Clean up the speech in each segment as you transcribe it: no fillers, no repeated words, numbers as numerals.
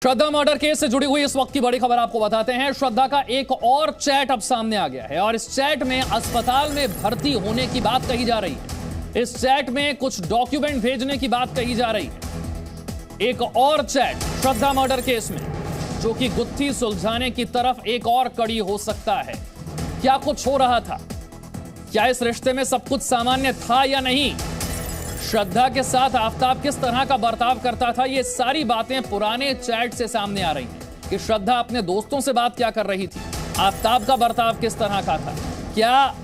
श्रद्धा murder case से जुड़ी हुई इस वक्त की बड़ी खबर आपको बताते हैं। श्रद्धा का एक और चैट अब सामने आ गया है और इस चैट में अस्पताल में भर्ती होने की बात कही जा रही है। इस चैट में कुछ डॉक्यूमेंट भेजने की बात कही जा रही है। एक और चैट श्रद्धा मर्डर केस में, जो कि गुत्थी सुलझाने की तरफ एक और कड़ी हो सकता है। क्या कुछ हो रहा था? क्या इस रिश्ते में सब कुछ सामान्य था या नहीं? श्रद्धा के साथ आफताब किस तरह का बर्ताव करता था? ये सारी बातें पुराने चैट से सामने आ रही हैं कि श्रद्धा अपने दोस्तों से बात क्या कर रही थी, आफताब का बर्ताव किस तरह का था, क्या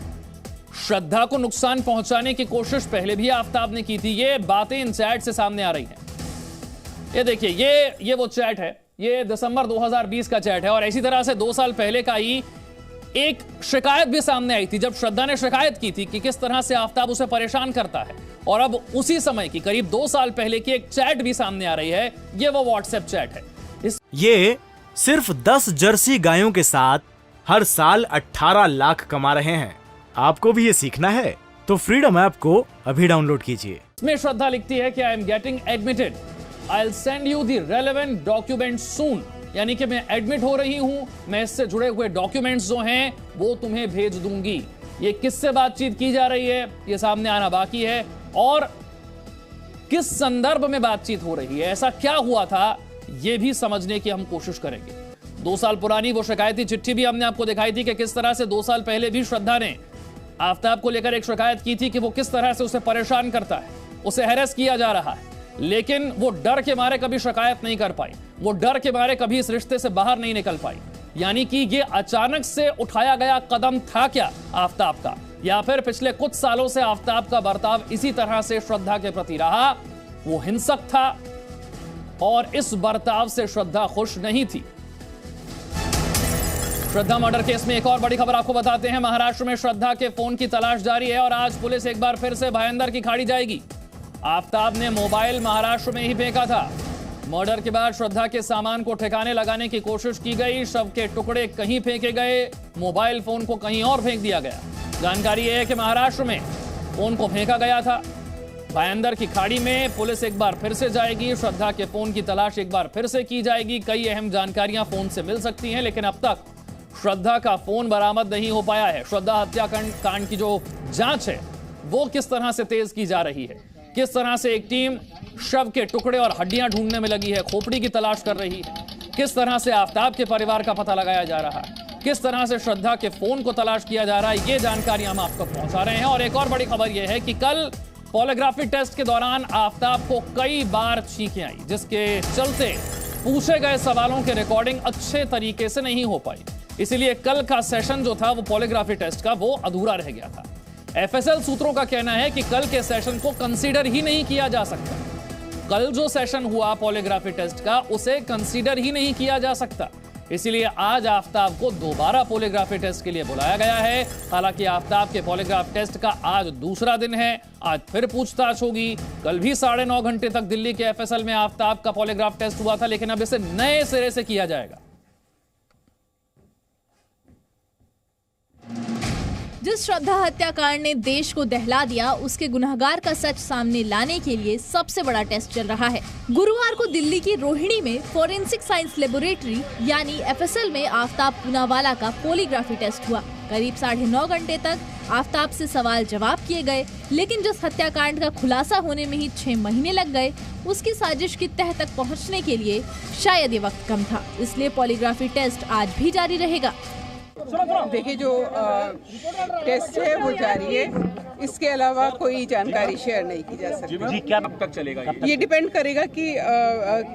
श्रद्धा को नुकसान पहुंचाने की कोशिश पहले भी आफताब ने की थी। ये बातें इन चैट से सामने आ रही हैं। ये देखिए, ये वो चैट है, ये दिसंबर 2020 का चैट है और इसी तरह से 2 साल पहले का ही एक शिकायत भी सामने आई थी, जब श्रद्धा ने शिकायत की थी कि किस तरह से आफताब उसे परेशान करता है। और अब उसी समय की करीब 2 साल पहले की एक चैट भी सामने आ रही है। ये वो व्हाट्सएप चैट है। ये सिर्फ 10 जर्सी गायों के साथ हर साल 18 लाख कमा रहे हैं। आपको भी ये सीखना है तो फ्रीडम ऐप को अभी डाउनलोड कीजिए। इसमें श्रद्धा लिखती है कि I am getting admitted, I will send you the relevant document soon. यानी कि मैं एडमिट हो रही हूं, मैं इससे जुड़े हुए डॉक्यूमेंट्स जो हैं वो तुम्हें भेज दूंगी। ये किससे बातचीत की जा रही है, ये सामने आना बाकी है। और किस संदर्भ में बातचीत हो रही है, ऐसा क्या हुआ था, ये भी समझने की हम कोशिश करेंगे। 2 साल पुरानी वो शिकायती चिट्ठी भी हमने आपको दिखाई थी कि किस तरह से 2 साल पहले भी श्रद्धा ने आफताब को लेकर एक शिकायत की थी कि वो किस तरह से उसे परेशान करता है, उसे हैरेस किया जा रहा है। लेकिन वो डर के मारे कभी शिकायत नहीं कर पाई, वो डर के मारे कभी इस रिश्ते से बाहर नहीं निकल पाई। यानी कि ये अचानक से उठाया गया कदम था क्या आफताब का, या फिर पिछले कुछ सालों से आफताब का बर्ताव इसी तरह से श्रद्धा के प्रति रहा, वो हिंसक था और इस बर्ताव से श्रद्धा खुश नहीं थी। श्रद्धा मर्डर केस में एक और बड़ी खबर आपको बताते हैं। महाराष्ट्र में श्रद्धा के फोन की तलाश जारी है और आज पुलिस एक बार फिर से भायंदर की खाड़ी जाएगी। आफताब ने मोबाइल महाराष्ट्र में ही फेंका था। मर्डर के बाद श्रद्धा के सामान को ठिकाने लगाने की कोशिश की गई, शव के टुकड़े कहीं फेंके गए, मोबाइल फोन को कहीं और फेंक दिया गया। जानकारी यह है कि महाराष्ट्र में फोन को फेंका गया था। भायंदर की खाड़ी में पुलिस एक बार फिर से जाएगी, श्रद्धा के फोन की तलाश एक बार फिर से की जाएगी। कई अहम जानकारियां फोन से मिल सकती हैं, लेकिन अब तक श्रद्धा का फोन बरामद नहीं हो पाया है। श्रद्धा हत्याकांड की जो जांच है वो किस तरह से तेज की जा रही है, किस तरह से एक टीम शव के टुकड़े और हड्डियां ढूंढने में लगी है, खोपड़ी की तलाश कर रही है, किस तरह से आफताब के परिवार का पता लगाया जा रहा है, किस तरह से श्रद्धा के फोन को तलाश किया जा रहा है, ये जानकारी हम आप तक पहुंचा रहे हैं। और एक और बड़ी खबर यह है कि कल पॉलीग्राफी टेस्ट के दौरान आफताब को कई बार छींकें आई, जिसके चलते पूछे गए सवालों की रिकॉर्डिंग अच्छे तरीके से नहीं हो पाई। इसीलिए कल का सेशन जो था वो पॉलीग्राफी टेस्ट का, वो अधूरा रह गया था। एफएसएल सूत्रों का कहना है कि कल के सेशन को कंसीडर ही नहीं किया जा सकता। कल जो सेशन हुआ पॉलीग्राफी टेस्ट का, उसे कंसीडर ही नहीं किया जा सकता। इसीलिए आज आफताब को दोबारा पॉलीग्राफी टेस्ट के लिए बुलाया गया है। हालांकि आफताब के पॉलीग्राफ टेस्ट का आज दूसरा दिन है, आज फिर पूछताछ होगी। कल भी 9.5 घंटे तक दिल्ली के एफएसएल में आफताब का पॉलीग्राफ टेस्ट हुआ था, लेकिन अब इसे नए सिरे से किया जाएगा। जिस श्रद्धा हत्याकांड ने देश को दहला दिया, उसके गुनहगार का सच सामने लाने के लिए सबसे बड़ा टेस्ट चल रहा है। गुरुवार को दिल्ली की रोहिणी में फॉरेंसिक साइंस लेबोरेटरी यानी एफएसएल में आफताब पूनावाला का पॉलीग्राफी टेस्ट हुआ। करीब 9.5 घंटे तक आफताब से सवाल जवाब किए गए, लेकिन जिस हत्याकांड का खुलासा होने में ही 6 महीने लग गए, उसकी साजिश की तह तक पहुँचने के लिए शायद ये वक्त कम था। इसलिए पॉलीग्राफी टेस्ट आज भी जारी रहेगा। देखिए, जो टेस्ट है वो जारी है, इसके अलावा कोई जानकारी शेयर नहीं की जा सकती। जी, क्या कब तक चलेगा ये डिपेंड करेगा कि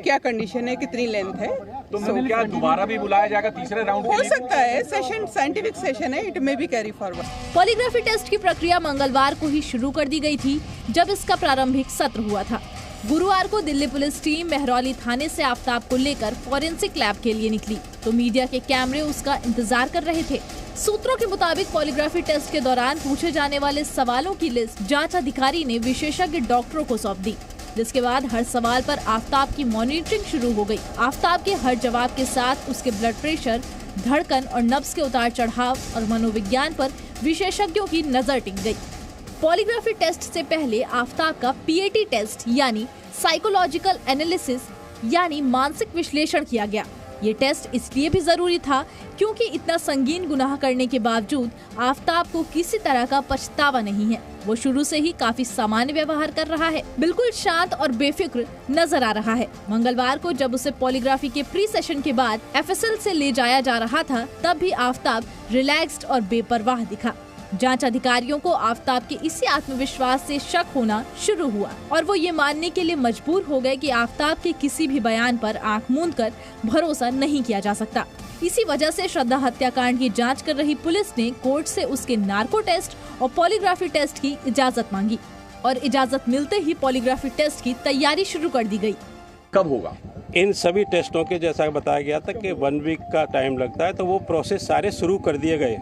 क्या कंडीशन है, कितनी लेंथ है। तो क्या दोबारा भी बुलाया जाएगा तीसरे राउंड के हो लिए? सकता है, सेशन साइंटिफिक सेशन है, it may be carry forward. Polygraphy test की प्रक्रिया मंगलवार को ही शुरू कर दी गई थी, जब इसका प्रारंभिक सत्र हुआ था। गुरुवार को दिल्ली पुलिस टीम मेहरौली थाने से आफताब को लेकर फॉरेंसिक लैब के लिए निकली, तो मीडिया के कैमरे उसका इंतजार कर रहे थे। सूत्रों के मुताबिक पॉलीग्राफी टेस्ट के दौरान पूछे जाने वाले सवालों की लिस्ट जांच अधिकारी ने विशेषज्ञ डॉक्टरों को सौंप दी, जिसके बाद हर सवाल पर आफताब की मॉनिटरिंग शुरू हो गई। आफताब के हर जवाब के साथ उसके ब्लड प्रेशर, धड़कन और नब्ज के उतार चढ़ाव और मनोविज्ञान पर विशेषज्ञों की नजर टिक गई। पॉलीग्राफी टेस्ट से पहले आफताब का पीएटी टेस्ट यानी साइकोलॉजिकल एनालिसिस यानी मानसिक विश्लेषण किया गया। ये टेस्ट इसलिए भी जरूरी था क्योंकि इतना संगीन गुनाह करने के बावजूद आफताब को किसी तरह का पछतावा नहीं है। वो शुरू से ही काफी सामान्य व्यवहार कर रहा है, बिल्कुल शांत और बेफिक्र नजर आ रहा है। मंगलवार को जब उसे पॉलीग्राफी के प्री सेशन के बाद एफएसएल से ले जाया जा रहा था, तब भी आफताब रिलैक्स्ड और बेपरवाह दिखा। जांच अधिकारियों को आफताब के इसी आत्मविश्वास से शक होना शुरू हुआ और वो ये मानने के लिए मजबूर हो गए कि आफताब के किसी भी बयान पर आंख मूंदकर भरोसा नहीं किया जा सकता। इसी वजह से श्रद्धा हत्याकांड की जांच कर रही पुलिस ने कोर्ट से उसके नार्को टेस्ट और पॉलीग्राफी टेस्ट की इजाजत मांगी और इजाजत मिलते ही पॉलीग्राफी टेस्ट की तैयारी शुरू कर दी गई। कब होगा? इन सभी टेस्टों के जैसा बताया गया था कि 1 वीक का टाइम लगता है, तो वो प्रोसेस सारे शुरू कर दिए गए।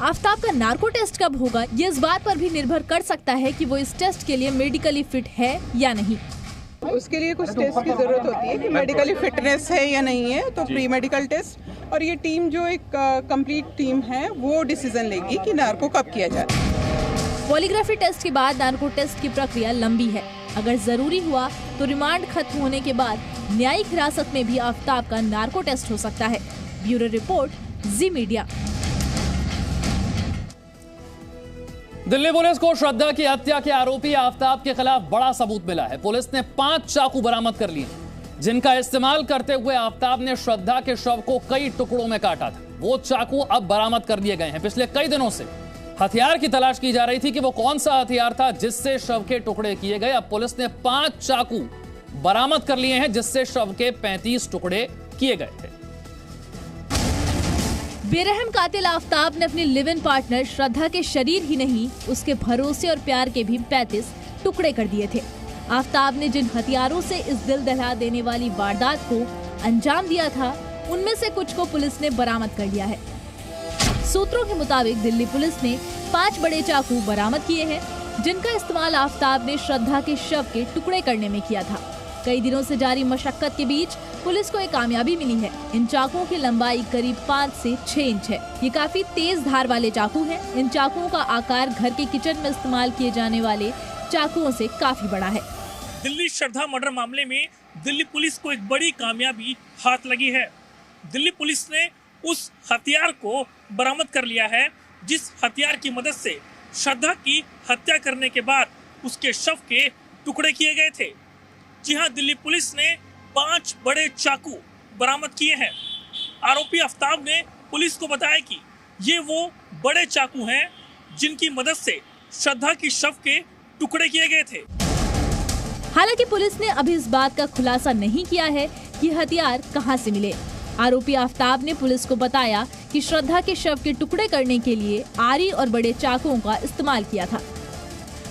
आफताब का नार्को टेस्ट कब होगा, ये इस बात पर भी निर्भर कर सकता है कि वो इस टेस्ट के लिए मेडिकली फिट है या नहीं। उसके लिए कुछ टेस्ट की जरूरत होती है कि मेडिकली फिटनेस है या नहीं है, तो प्री मेडिकल टेस्ट, और ये टीम जो एक कंप्लीट टीम है वो डिसीजन लेगी कि नार्को कब किया जाए। पॉलीग्राफी टेस्ट के बाद नार्को टेस्ट की प्रक्रिया लंबी है। अगर जरूरी हुआ तो रिमांड खत्म होने के बाद न्यायिक हिरासत में भी आफताब का नार्को टेस्ट हो सकता है। ब्यूरो रिपोर्ट, जी मीडिया। दिल्ली पुलिस को श्रद्धा की हत्या के आरोपी आफताब के खिलाफ बड़ा सबूत मिला है। पुलिस ने 5 चाकू बरामद कर लिए, जिनका इस्तेमाल करते हुए आफताब ने श्रद्धा के शव को कई टुकड़ों में काटा था। वो चाकू अब बरामद कर लिए गए हैं। पिछले कई दिनों से हथियार की तलाश की जा रही थी कि वो कौन सा हथियार था जिससे शव के टुकड़े किए गए। अब पुलिस ने 5 चाकू बरामद कर लिए हैं, जिससे शव के 35 टुकड़े किए गए थे। बेरहम कातिल आफताब ने अपनी लिव इन पार्टनर श्रद्धा के शरीर ही नहीं, उसके भरोसे और प्यार के भी 35 टुकड़े कर दिए थे। आफताब ने जिन हथियारों से इस दिल दहला देने वाली वारदात को अंजाम दिया था, उनमें से कुछ को पुलिस ने बरामद कर लिया है। सूत्रों के मुताबिक दिल्ली पुलिस ने 5 बड़े चाकू बरामद किए हैं, जिनका इस्तेमाल आफताब ने श्रद्धा के शव के टुकड़े करने में किया था। कई दिनों से जारी मशक्कत के बीच पुलिस को एक कामयाबी मिली है। इन चाकुओं की लंबाई करीब 5 से 6 इंच है। ये काफी तेज धार वाले चाकू हैं। इन चाकुओं का आकार घर के किचन में इस्तेमाल किए जाने वाले चाकुओं से काफी बड़ा है। दिल्ली श्रद्धा मर्डर मामले में दिल्ली पुलिस को एक बड़ी कामयाबी हाथ लगी है। दिल्ली पुलिस ने उस हथियार को बरामद कर लिया है, जिस हथियार की मदद से श्रद्धा की हत्या करने के बाद उसके शव के टुकड़े किए गए थे। जी हाँ, दिल्ली पुलिस ने 5 बड़े चाकू बरामद किए हैं। आरोपी आफताब ने पुलिस को बताया कि ये वो बड़े चाकू हैं जिनकी मदद से श्रद्धा की शव के टुकड़े किए गए थे। हालांकि पुलिस ने अभी इस बात का खुलासा नहीं किया है कि हथियार कहां से मिले। आरोपी आफताब ने पुलिस को बताया कि श्रद्धा के शव के टुकड़े करने के लिए आरी और बड़े चाकुओं का इस्तेमाल किया था।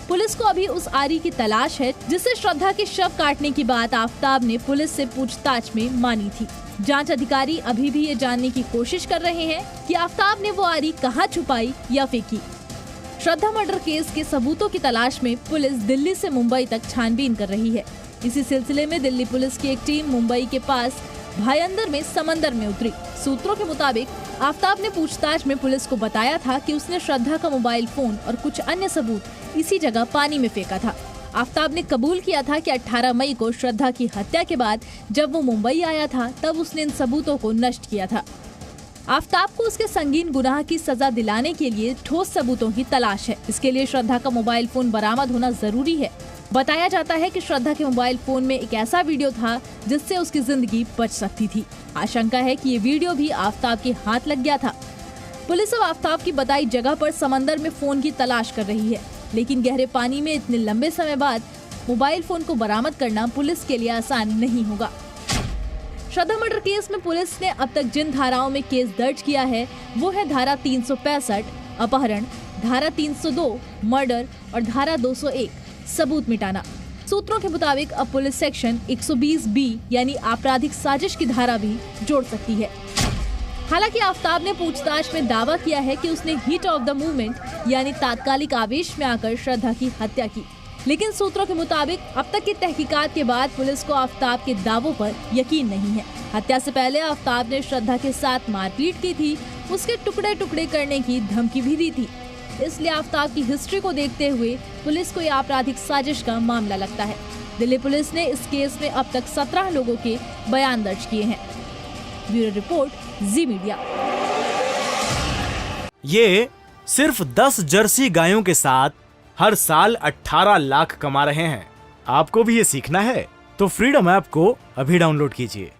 पुलिस को अभी उस आरी की तलाश है, जिससे श्रद्धा के शव काटने की बात आफताब ने पुलिस से पूछताछ में मानी थी। जांच अधिकारी अभी भी ये जानने की कोशिश कर रहे हैं कि आफताब ने वो आरी कहां छुपाई या फेंकी। श्रद्धा मर्डर केस के सबूतों की तलाश में पुलिस दिल्ली से मुंबई तक छानबीन कर रही है। इसी सिलसिले में दिल्ली पुलिस की एक टीम मुंबई के पास भायंदर में समंदर में उतरी। सूत्रों के मुताबिक आफताब ने पूछताछ में पुलिस को बताया था कि उसने श्रद्धा का मोबाइल फोन और कुछ अन्य सबूत इसी जगह पानी में फेंका था। आफताब ने कबूल किया था कि 18 मई को श्रद्धा की हत्या के बाद जब वो मुंबई आया था, तब उसने इन सबूतों को नष्ट किया था। आफताब को उसके संगीन गुनाह की सजा दिलाने के लिए ठोस सबूतों की तलाश है। इसके लिए श्रद्धा का मोबाइल फोन बरामद होना जरूरी है। बताया जाता है कि श्रद्धा के मोबाइल फोन में एक ऐसा वीडियो था जिससे उसकी जिंदगी बच सकती थी। आशंका है कि ये वीडियो भी आफताब के हाथ लग गया था। पुलिस अब आफताब की बताई जगह पर समंदर में फोन की तलाश कर रही है, लेकिन गहरे पानी में इतने लंबे समय बाद मोबाइल फोन को बरामद करना पुलिस के लिए आसान नहीं होगा। श्रद्धा मर्डर केस में पुलिस ने अब तक जिन धाराओं में केस दर्ज किया है, वो है धारा 365 अपहरण, धारा 302 मर्डर और धारा 201 सबूत मिटाना। सूत्रों के मुताबिक अब पुलिस सेक्शन 120B यानी आपराधिक साजिश की धारा भी जोड़ सकती है। हालांकि आफताब ने पूछताछ में दावा किया है कि उसने हीट ऑफ द मूवमेंट यानी तात्कालिक आवेश में आकर श्रद्धा की हत्या की, लेकिन सूत्रों के मुताबिक अब तक की तहकीकात के बाद पुलिस को आफताब के दावों पर यकीन नहीं है। हत्या से पहले आफताब ने श्रद्धा के साथ मारपीट की थी, उसके टुकड़े टुकड़े करने की धमकी भी दी थी। इसलिए आफताब की हिस्ट्री को देखते हुए पुलिस को यह आपराधिक साजिश का मामला लगता है। दिल्ली पुलिस ने इस केस में अब तक 17 लोगों के बयान दर्ज किए हैं। ब्यूरो रिपोर्ट, जी मीडिया। ये सिर्फ 10 जर्सी गायों के साथ हर साल 18 लाख कमा रहे हैं। आपको भी ये सीखना है तो फ्रीडम ऐप को अभी डाउनलोड कीजिए।